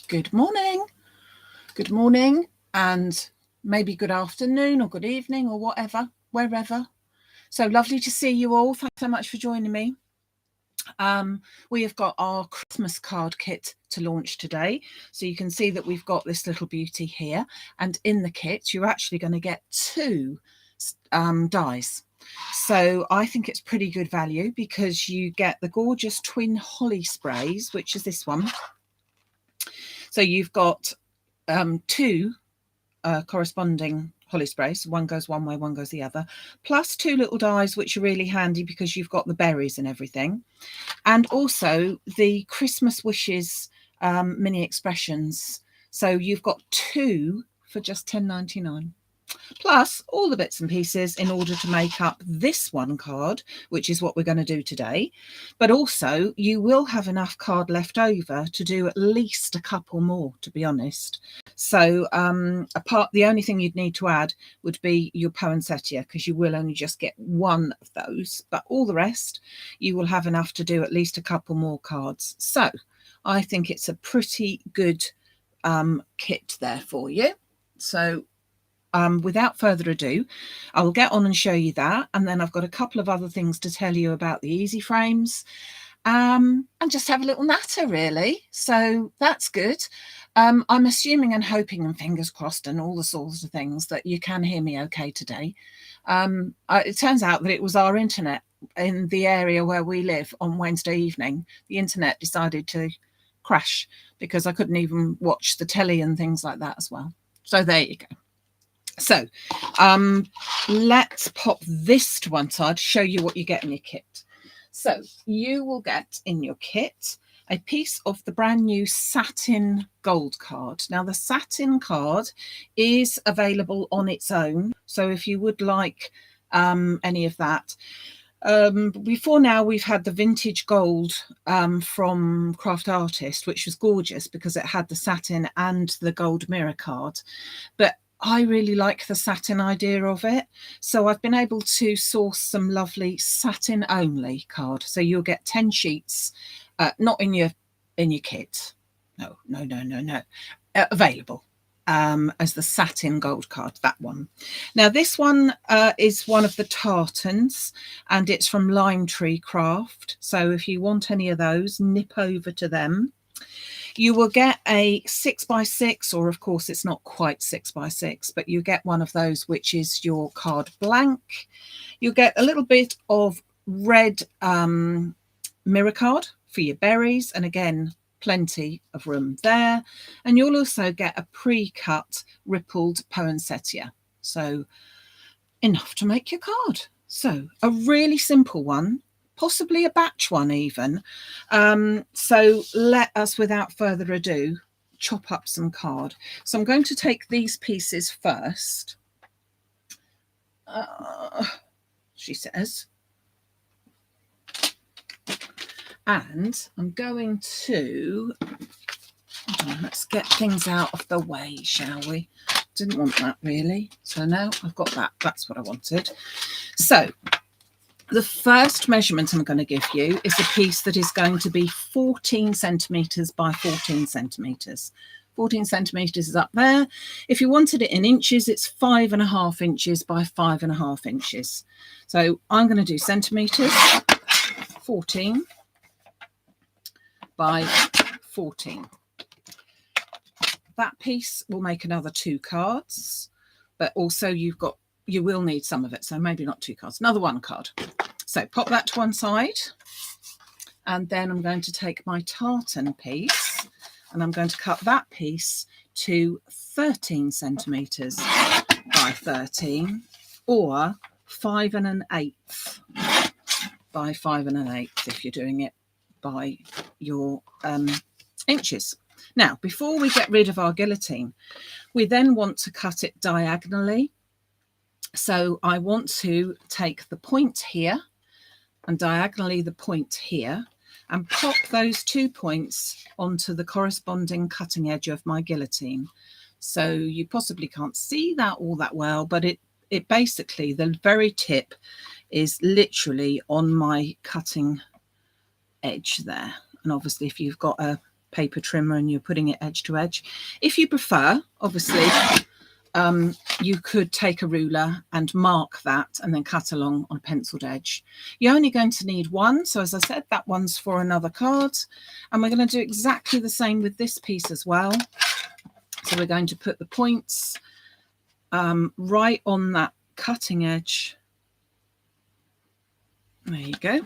Good morning, and maybe good afternoon or good evening or whatever, wherever. So lovely to see you all. Thanks so much for joining me. We have got our Christmas card kit to launch today. So you can see that we've got this little beauty here, and in the kit you're actually going to get two dies. So I think it's pretty good value because you get the gorgeous twin holly sprays, which is this one. So you've got two corresponding holly sprays. One goes one way, one goes the other, plus two little dies, which are really handy because you've got the berries and everything. And also the Christmas wishes mini expressions. So you've got two for just £10.99. Plus all the bits and pieces in order to make up this one card, which is what we're going to do today. But also you will have enough card left over to do at least a couple more, to be honest. So the only thing you'd need to add would be your poinsettia, because you will only just get one of those, but all the rest you will have enough to do at least a couple more cards. So I think it's a pretty good kit there for you. So without further ado, I will get on and show you that, and then I've got a couple of other things to tell you about the easy frames, and just have a little natter really. So that's good. I'm assuming and hoping and fingers crossed and all the sorts of things that you can hear me okay today. It turns out that it was our internet in the area where we live on Wednesday evening. The internet decided to crash because I couldn't even watch the telly and things like that as well. So there you go. So let's pop this to one side to show you what you get in your kit. So you will get in your kit a piece of the brand new satin gold card. Now the satin card is available on its own, so if you would like any of that. Before now we've had the vintage gold from Craft Artist, which was gorgeous because it had the satin and the gold mirror card, but I really like the satin idea of it, so I've been able to source some lovely satin only card. So you'll get 10 sheets, not in your kit, no, available as the satin gold card, that one. Now this one is one of the tartans, and it's from Lime Tree Craft, so if you want any of those, nip over to them. You will get a 6x6, or of course it's not quite 6x6, but you get one of those, which is your card blank. You get a little bit of red mirror card for your berries, and again, plenty of room there. And you'll also get a pre-cut rippled poinsettia, so enough to make your card. So a really simple one, possibly a batch one even. So let us, without further ado, chop up some card. So I'm going to take these pieces first, she says, and I'm going to, let's get things out of the way, shall we? Didn't want that really, so now I've got that. That's what I wanted. So the first measurement I'm going to give you is a piece that is going to be 14 centimetres by 14 centimetres. 14 centimetres is up there. If you wanted it in inches, it's 5.5 inches by 5.5 inches. So I'm going to do centimetres, 14 by 14. That piece will make another 2 cards, but also you will need some of it, so maybe not 2 cards, another 1 card. So pop that to one side, and then I'm going to take my tartan piece and I'm going to cut that piece to 13 centimetres by 13, or 5 1/8 by 5 1/8 if you're doing it by your inches. Now, before we get rid of our guillotine, we then want to cut it diagonally. So I want to take the point here and diagonally the point here, and pop those 2 points onto the corresponding cutting edge of my guillotine. So you possibly can't see that all that well, but it basically, the very tip is literally on my cutting edge there. And obviously if you've got a paper trimmer and you're putting it edge to edge. If you prefer, obviously, you could take a ruler and mark that and then cut along on a penciled edge. You're only going to need one. So as I said, that one's for another card. And we're going to do exactly the same with this piece as well. So we're going to put the points right on that cutting edge. There you go.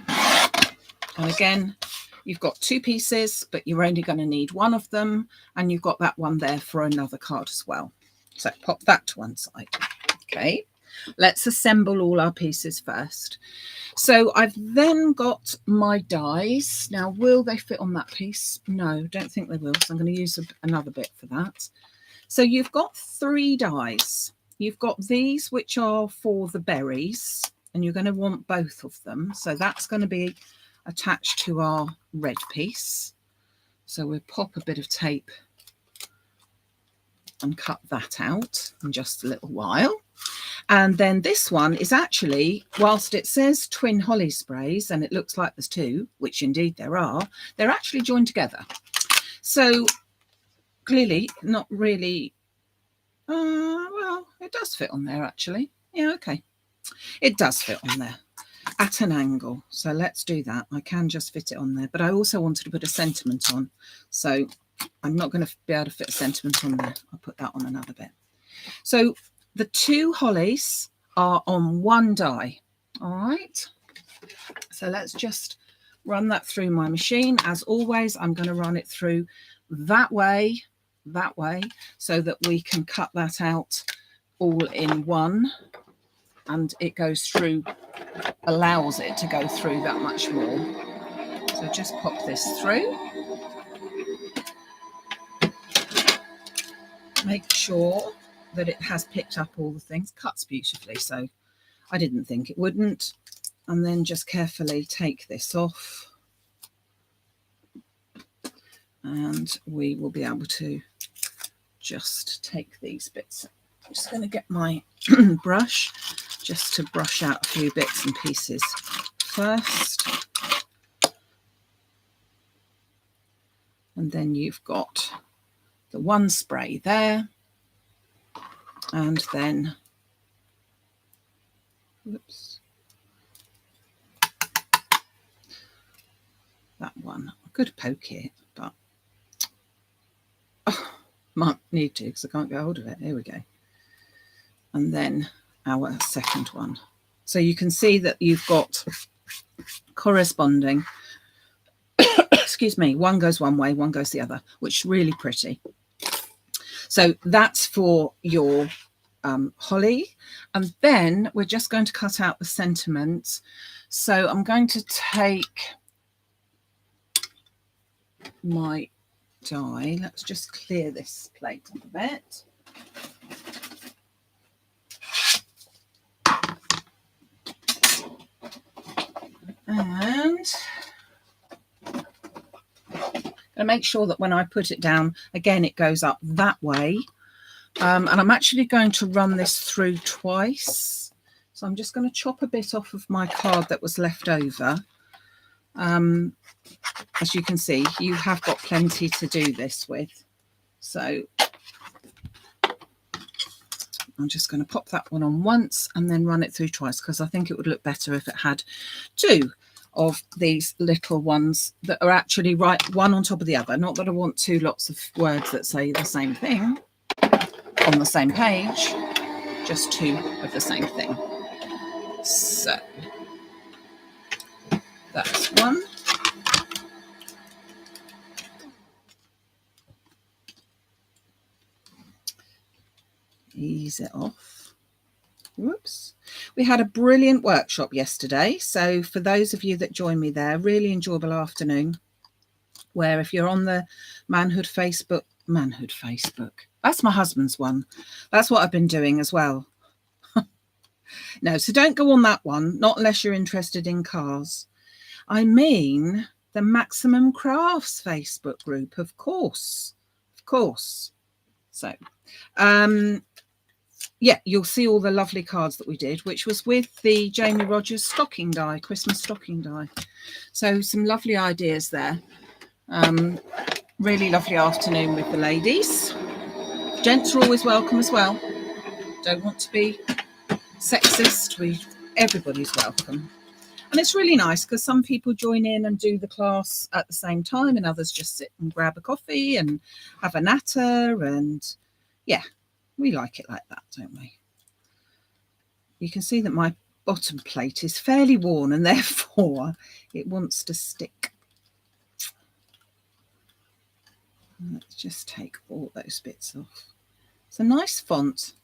And again, you've got two pieces, but you're only going to need one of them. And you've got that one there for another card as well. So pop that to one side. Okay, let's assemble all our pieces first. So I've then got my dies. Now, will they fit on that piece? No, don't think they will. So I'm going to use another bit for that. So you've got 3 dies. You've got these, which are for the berries, and you're going to want both of them. So that's going to be attached to our red piece. So we'll pop a bit of tape and cut that out in just a little while. And then this one is actually, whilst it says twin holly sprays and it looks like there's 2, which indeed there are, they're actually joined together. So clearly not really, well, it does fit on there actually. Yeah, okay. It does fit on there at an angle. So let's do that. I can just fit it on there, but I also wanted to put a sentiment on. So I'm not going to be able to fit a sentiment on there. I'll put that on another bit. So the 2 hollies are on 1 die. All right. So let's just run that through my machine. As always, I'm going to run it through that way, so that we can cut that out all in one. And it goes through, allows it to go through that much more. So just pop this through. Make sure that it has picked up all the things. Cuts beautifully, so I didn't think it wouldn't. And then just carefully take this off. And we will be able to just take these bits. I'm just going to get my brush just to brush out a few bits and pieces first. And then you've got the 1 spray there, and then, whoops, that one. I could poke it, but might need to because I can't get hold of it. Here we go. And then our second one. So you can see that you've got corresponding, excuse me, one goes one way, one goes the other, which is really pretty. So that's for your holly. And then we're just going to cut out the sentiment. So I'm going to take my die. Let's just clear this plate up a bit. And going to make sure that when I put it down, again, it goes up that way. And I'm actually going to run this through twice. So I'm just going to chop a bit off of my card that was left over. As you can see, you have got plenty to do this with. So I'm just going to pop that one on once and then run it through twice, because I think it would look better if it had 2 of these little ones that are actually right one on top of the other. Not that I want 2 lots of words that say the same thing on the same page, just 2 of the same thing. So that's one. Ease it off. Whoops. We had a brilliant workshop yesterday. So for those of you that joined me there, really enjoyable afternoon, where if you're on the Manhood Facebook, that's my husband's one. That's what I've been doing as well. No, so don't go on that one, not unless you're interested in cars. I mean the Maximum Crafts Facebook group, of course. So, yeah, you'll see all the lovely cards that we did, which was with the Jamie Rogers stocking die, Christmas stocking die. So some lovely ideas there. Really lovely afternoon with the ladies. Gents are always welcome as well. Don't want to be sexist. Everybody's welcome. And it's really nice because some people join in and do the class at the same time, and others just sit and grab a coffee and have a natter. And yeah, we like it like that, don't we? You can see that my bottom plate is fairly worn and therefore it wants to stick. Let's just take all those bits off. It's a nice font.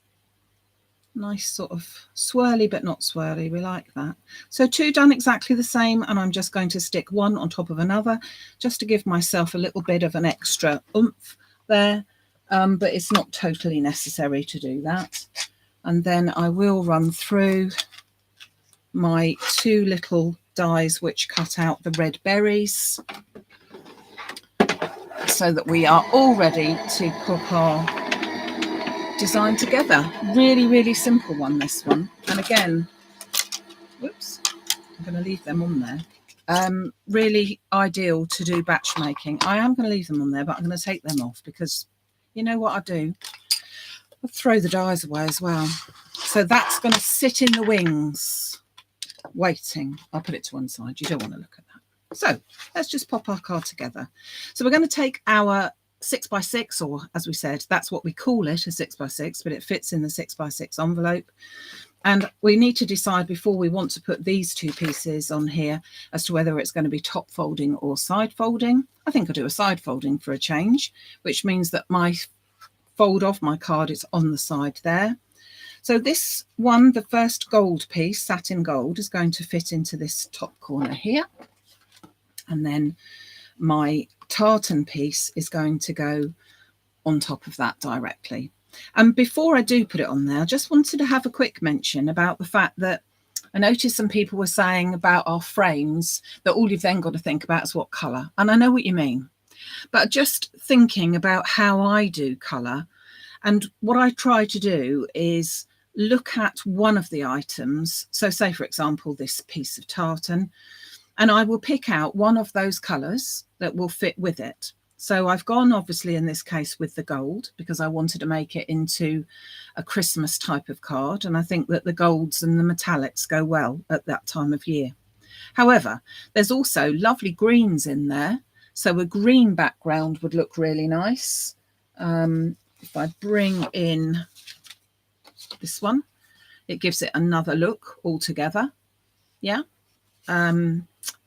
Nice sort of swirly but not swirly. We like that. So 2 done exactly the same, and I'm just going to stick one on top of another just to give myself a little bit of an extra oomph there, but it's not totally necessary to do that. And then I will run through my 2 little dies which cut out the red berries so that we are all ready to cook our design together. Really simple one, this one. And again, whoops, I'm going to leave them on there. Really ideal to do batch making. I am going to leave them on there, but I'm going to take them off because you know what I do? I'll throw the dies away as well. So that's going to sit in the wings waiting. I'll put it to one side. You don't want to look at that. So let's just pop our card together. So we're going to take our 6x6, or as we said, that's what we call it, a 6x6, but it fits in the 6x6 envelope. And we need to decide before we want to put these 2 pieces on here as to whether it's going to be top folding or side folding. I think I'll do a side folding for a change, which means that my fold off my card is on the side there. So this one, the first gold piece, satin gold, is going to fit into this top corner here. And then my tartan piece is going to go on top of that directly. And before I do put it on there, I just wanted to have a quick mention about the fact that I noticed some people were saying about our frames that all you've then got to think about is what colour. And I know what you mean, but just thinking about how I do colour, and what I try to do is look at one of the items. So say, for example, this piece of tartan, and I will pick out one of those colours that will fit with it. So I've gone, obviously, in this case with the gold because I wanted to make it into a Christmas type of card. And I think that the golds and the metallics go well at that time of year. However, there's also lovely greens in there. So a green background would look really nice. If I bring in this one, it gives it another look altogether. Yeah.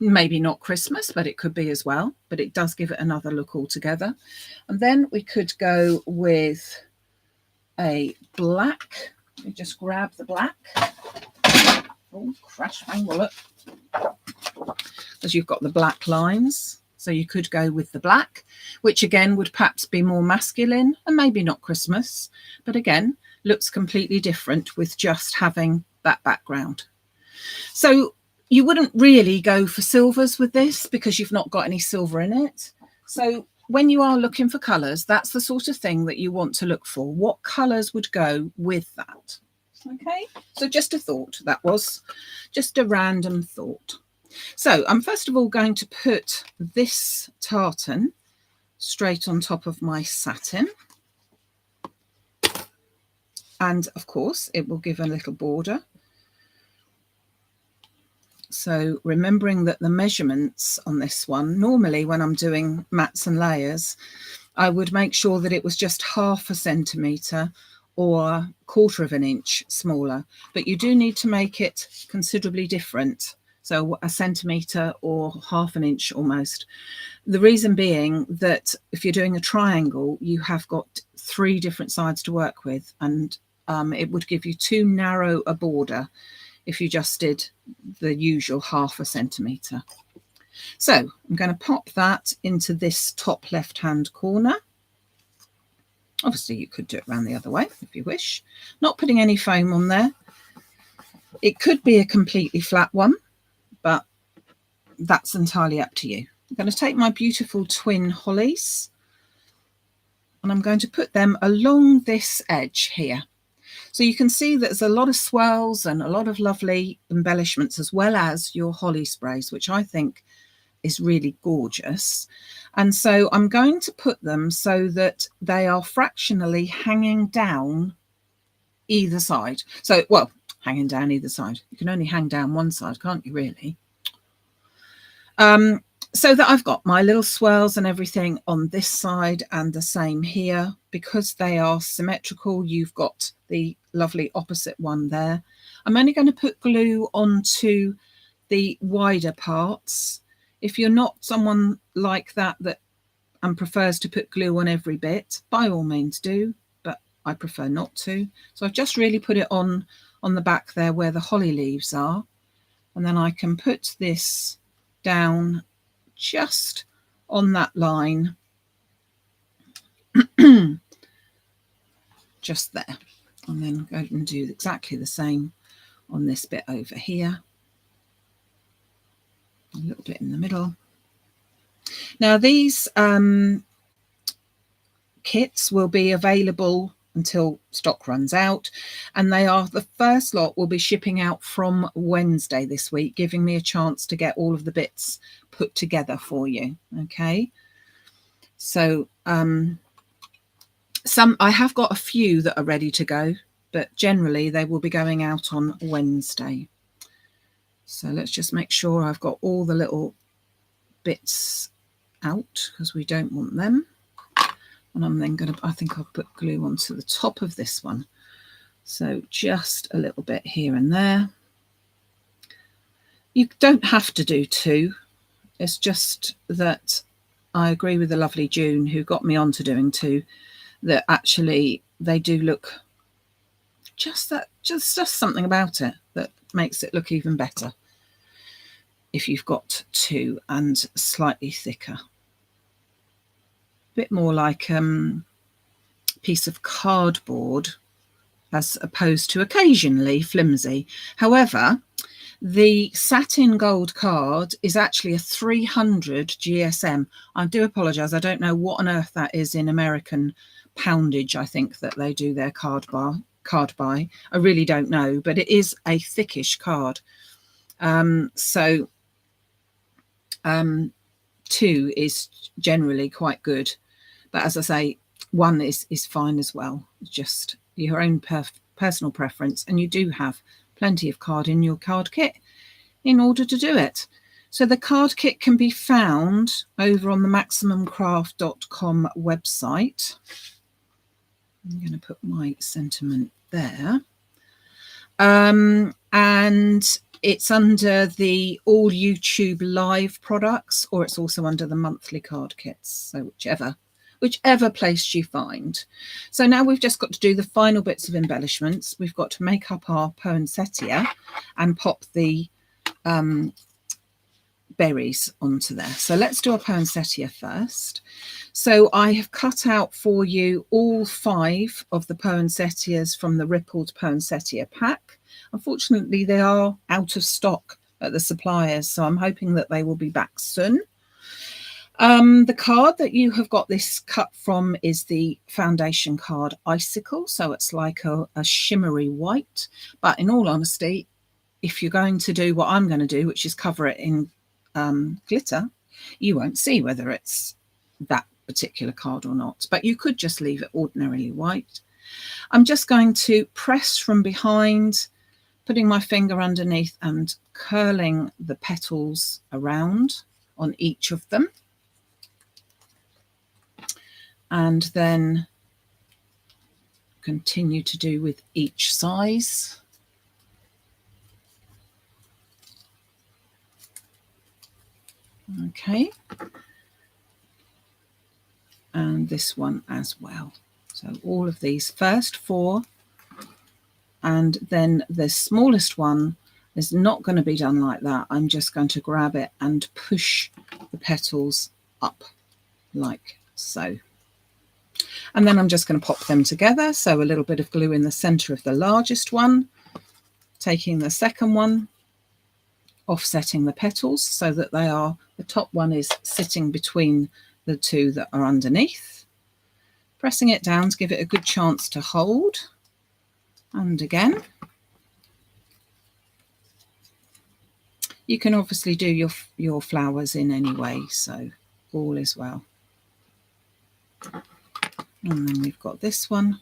Maybe not Christmas, but it could be as well, but it does give it another look altogether. And then we could go with a black. Let me just grab the black. Oh, crash my wallet. As you've got the black lines, so you could go with the black, which again would perhaps be more masculine and maybe not Christmas, but again looks completely different with just having that background. So you wouldn't really go for silvers with this because you've not got any silver in it. So when you are looking for colours, that's the sort of thing that you want to look for. What colours would go with that? Okay, so just a thought. That was just a random thought. So I'm first of all going to put this tartan straight on top of my satin. And of course, it will give a little border. So remembering that the measurements on this one, normally when I'm doing mats and layers, I would make sure that it was just 1/2 centimetre or 1/4 of an inch smaller, but you do need to make it considerably different. So 1 centimetre or 1/2 an inch almost. The reason being that if you're doing a triangle, you have got 3 different sides to work with, and it would give you too narrow a border if you just did the usual 1/2 centimetre. So I'm going to pop that into this top left-hand corner. Obviously, you could do it around the other way if you wish. Not putting any foam on there. It could be a completely flat one, but that's entirely up to you. I'm going to take my beautiful twin hollies and I'm going to put them along this edge here. So you can see that there's a lot of swirls and a lot of lovely embellishments, as well as your holly sprays, which I think is really gorgeous. And so I'm going to put them so that they are fractionally hanging down either side. So, well, hanging down either side. You can only hang down one side, can't you, really? So that I've got my little swirls and everything on this side and the same here. Because they are symmetrical, you've got the lovely opposite one there. I'm only going to put glue onto the wider parts. If you're not someone like that and prefers to put glue on every bit, by all means do, but I prefer not to. So I've just really put it on the back there where the holly leaves are, and then I can put this down just on that line, just there, and then go and do exactly the same on this bit over here, a little bit in the middle. Now these kits will be available until stock runs out, and they are the first lot will be shipping out from Wednesday this week, giving me a chance to get all of the bits put together for you. Okay, so I have got a few that are ready to go, but generally they will be going out on Wednesday. So let's just make sure I've got all the little bits out, because we don't want them. And I'm then going to, I think I'll put glue onto the top of this one. So just a little bit here and there. You don't have to do two. It's just that I agree with the lovely June, who got me onto doing two, that actually they do look just something about it that makes it look even better if you've got two and slightly thicker. Bit more like a piece of cardboard as opposed to occasionally flimsy. However, the satin gold card is actually a 300 GSM. I do apologise, I don't know what on earth that is in American poundage. I think that they do their card by. I really don't know, but it is a thickish card. So 2 is generally quite good. But as I say, 1 is fine as well. It's just your own personal preference, and you do have plenty of card in your card kit in order to do it. So the card kit can be found over on the maximumcraft.com website. I'm going to put my sentiment there. And it's under the all YouTube live products, or it's also under the monthly card kits. So whichever place you find. So now we've just got to do the final bits of embellishments. We've got to make up our poinsettia and pop the berries onto there. So let's do a poinsettia first. So I have cut out for you all 5 of the poinsettias from the rippled poinsettia pack. Unfortunately, they are out of stock at the suppliers, so I'm hoping that they will be back soon. The card that you have got this cut from is the foundation card Icicle, so it's like a shimmery white. But in all honesty, if you're going to do what I'm going to do, which is cover it in glitter, you won't see whether it's that particular card or not, but you could just leave it ordinarily white. I'm just going to press from behind, putting my finger underneath and curling the petals around on each of them, and then continue to do with each size. Okay, and this one as well. So all of these first 4, and then the smallest one is not going to be done like that. I'm just going to grab it and push the petals up like so. And then I'm just going to pop them together. So a little bit of glue in the center of the largest one, taking the second one, offsetting the petals so that they are, the top one is sitting between the 2 that are underneath, pressing it down to give it a good chance to hold. And again, You can obviously do your flowers in any way, so all is well. And then we've got this one.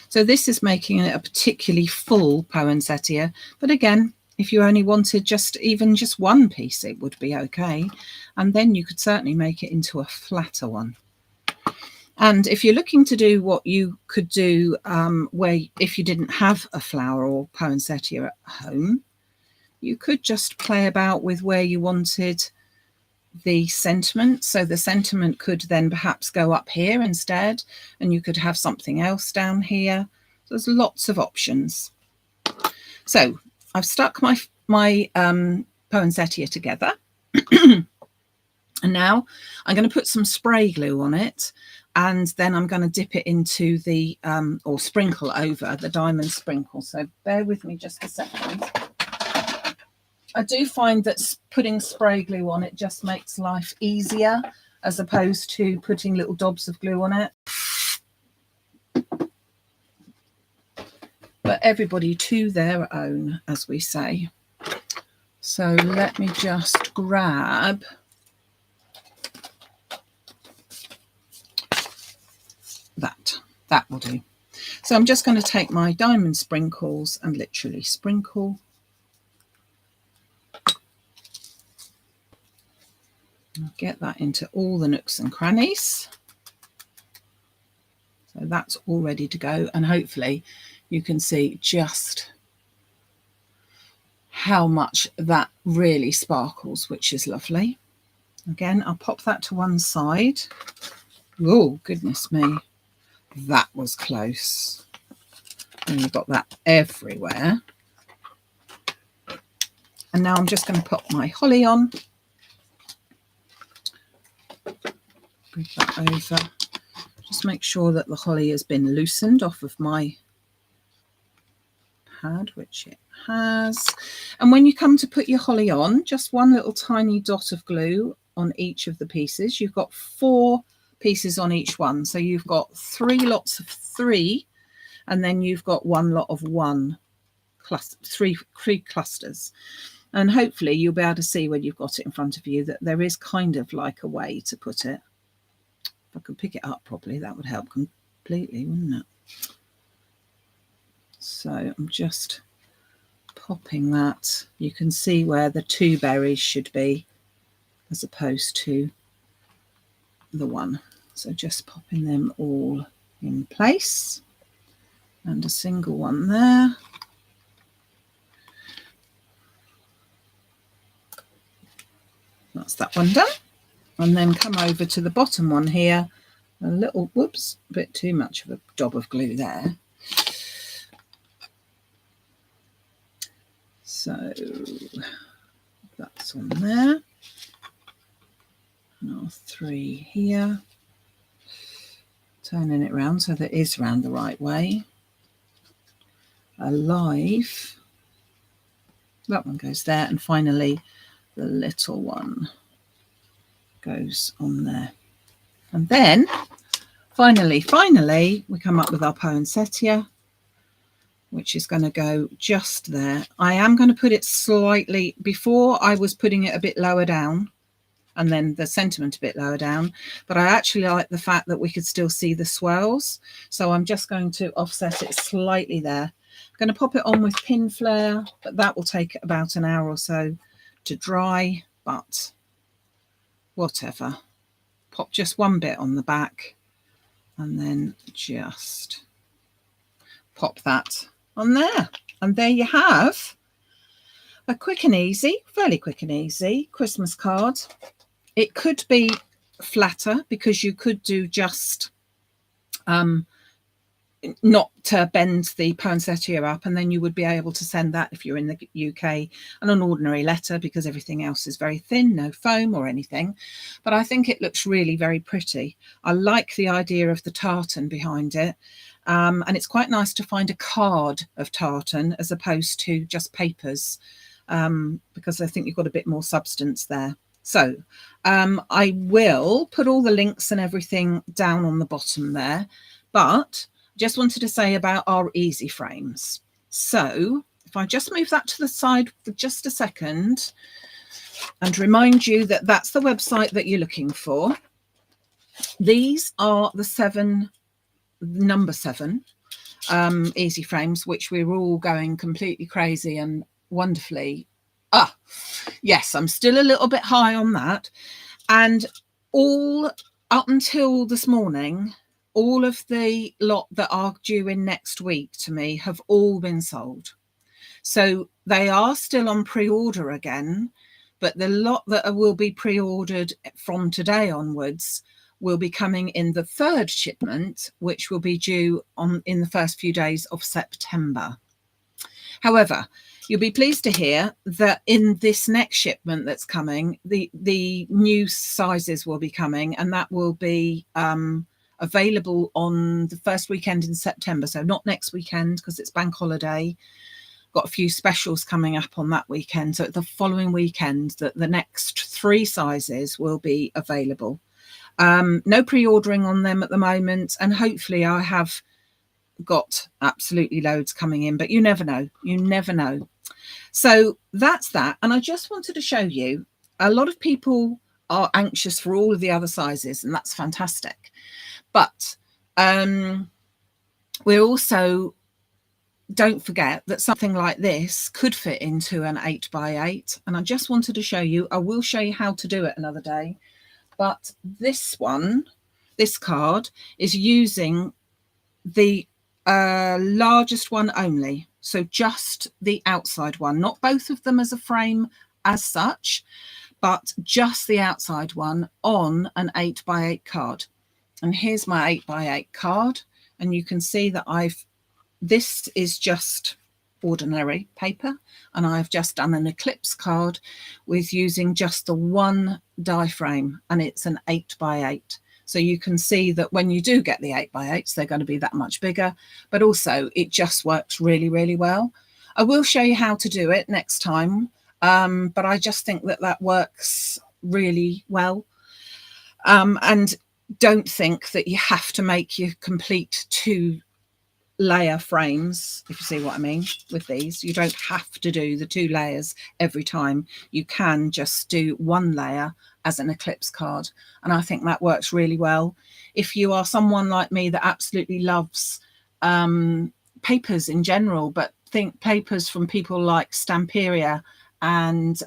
So this is making it a particularly full poinsettia, but again, if you only wanted just one piece, it would be okay. And then you could certainly make it into a flatter one. And if you're looking to do what you could do where if you didn't have a flower or poinsettia at home, you could just play about with where you wanted the sentiment. So the sentiment could then perhaps go up here instead, and you could have something else down here. So there's lots of options. So I've stuck my poinsettia together. And now I'm going to put some spray glue on it, and then I'm going to dip it into the or sprinkle over the diamond sprinkle. So bear with me just a second. I do find that putting spray glue on it just makes life easier as opposed to putting little dobs of glue on it. But everybody to their own, as we say. So let me just grab that. That will do. So I'm just going to take my diamond sprinkles and literally sprinkle. I'll get that into all the nooks and crannies. So that's all ready to go, and hopefully you can see just how much that really sparkles, which is lovely. Again, I'll pop that to one side. Oh, goodness me. That was close. And you've got that everywhere. And now I'm just going to put my holly on. Bring that over. Just make sure that the holly has been loosened off of my pad, which it has. And when you come to put your holly on, just one little tiny dot of glue on each of the pieces. You've got 4 pieces on each one, so you've got 3 lots of 3, and then you've got 1 lot of 1 cluster, 3 clusters. And hopefully you'll be able to see when you've got it in front of you that there is kind of like a way to put it. If I could pick it up properly, that would help completely, wouldn't it? So I'm just popping that. You can see where the 2 berries should be as opposed to the 1. So just popping them all in place, and a single one there. That's that one done. And then come over to the bottom one here. A little, whoops, a bit too much of a dob of glue there. So that's on there. And our 3 here. Turning it round so that it is round the right way. Alive. That one goes there. And finally, the little one goes on there. And then finally we come up with our poinsettia, which is going to go just there. I am going to put it slightly, before I was putting it a bit lower down and then the sentiment a bit lower down, but I actually like the fact that we could still see the swirls, so I'm just going to offset it slightly there. I'm going to pop it on with pin flare, but that will take about an hour or so to dry, but whatever. Pop just one bit on the back and then just pop that on there. And there you have a quick and easy, fairly quick and easy Christmas card. It could be flatter because you could do just not to bend the poinsettia up, and then you would be able to send that if you're in the UK on an ordinary letter, because everything else is very thin, no foam or anything. But I think it looks really very pretty. I like the idea of the tartan behind it, and it's quite nice to find a card of tartan as opposed to just papers, because I think you've got a bit more substance there. So I will put all the links and everything down on the bottom there, but just wanted to say about our easy frames. So if I just move that to the side for just a second and remind you that that's the website that you're looking for. These are the number 7 easy frames, which we're all going completely crazy and wonderfully. Yes, I'm still a little bit high on that. And all up until this morning, all of the lot that are due in next week to me have all been sold. So they are still on pre-order again, but the lot that will be pre-ordered from today onwards will be coming in the 3rd shipment, which will be due in the first few days of September. However, you'll be pleased to hear that in this next shipment that's coming, the new sizes will be coming, and that will be available on the first weekend in September. So not next weekend because it's bank holiday. Got a few specials coming up on that weekend. So the following weekend, that the next 3 sizes will be available. No pre-ordering on them at the moment, and hopefully I have got absolutely loads coming in, but you never know. You never know. So that's that. And I just wanted to show you, a lot of people are anxious for all of the other sizes, and that's fantastic. But we're also, don't forget that something like this could fit into an 8x8. And I just wanted to show you, I will show you how to do it another day. But this one, this card is using the largest one only. So just the outside one, not both of them as a frame as such, but just the outside one on an 8x8 card. And here's my 8x8 card. And you can see that this is just ordinary paper, and I've just done an eclipse card with using just the one die frame, and it's an 8x8. So you can see that when you do get the 8x8s, they're going to be that much bigger, but also it just works really, really well. I will show you how to do it next time, but I just think that that works really well. And don't think that you have to make your complete 2-layer frames, if you see what I mean with these. You don't have to do the 2 layers every time. You can just do 1 layer as an eclipse card, and I think that works really well. If you are someone like me that absolutely loves papers in general, but think papers from people like Stamperia and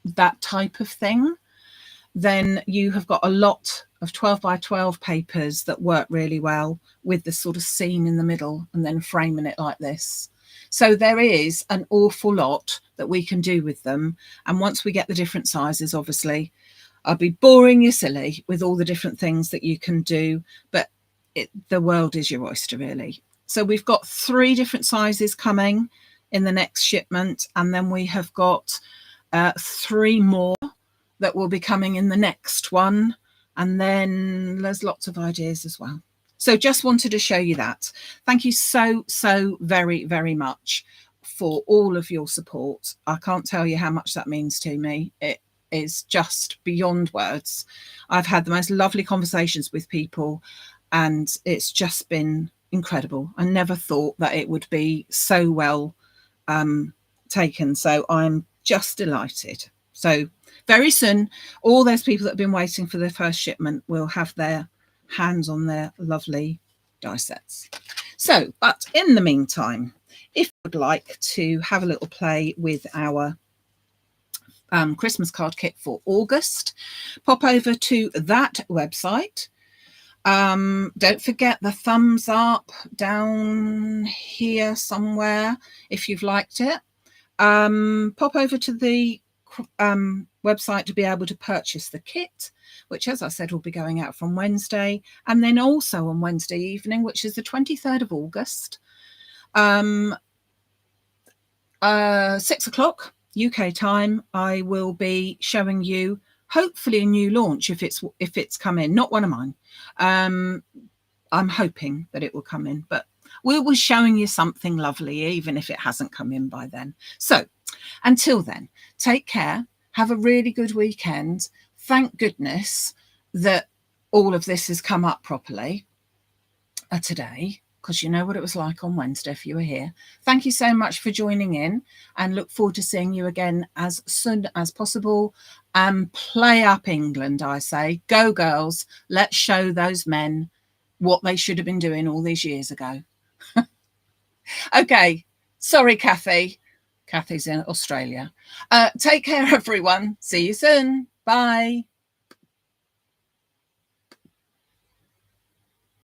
that type of thing, then you have got a lot of 12x12 papers that work really well with the sort of seam in the middle and then framing it like this. So there is an awful lot that we can do with them. And once we get the different sizes, obviously, I'll be boring you silly with all the different things that you can do, but the world is your oyster, really. So we've got 3 different sizes coming in the next shipment, and then we have got 3 more that will be coming in the next one. And then there's lots of ideas as well. So just wanted to show you that. Thank you so very, very much for all of your support. I can't tell you how much that means to me. It is just beyond words. I've had the most lovely conversations with people, and it's just been incredible. I never thought that it would be so well taken. So I'm just delighted. So very soon, all those people that have been waiting for their first shipment will have their hands on their lovely die sets. So, but in the meantime, if you would like to have a little play with our Christmas card kit for August, pop over to that website. Don't forget the thumbs up down here somewhere if you've liked it. Pop over to the website to be able to purchase the kit, which, as I said, will be going out from Wednesday, and then also on Wednesday evening, which is the 23rd of August, 6 o'clock UK time, I will be showing you hopefully a new launch if it's come in, not one of mine. I'm hoping that it will come in, but we'll be showing you something lovely even if it hasn't come in by then. So until then, take care, have a really good weekend. Thank goodness that all of this has come up properly today. because you know what it was like on Wednesday if you were here. Thank you so much for joining in, and look forward to seeing you again as soon as possible. Play up England, I say. Go girls, let's show those men what they should have been doing all these years ago. Okay, sorry, Kathy. Kathy's in Australia. Take care, everyone. See you soon. Bye.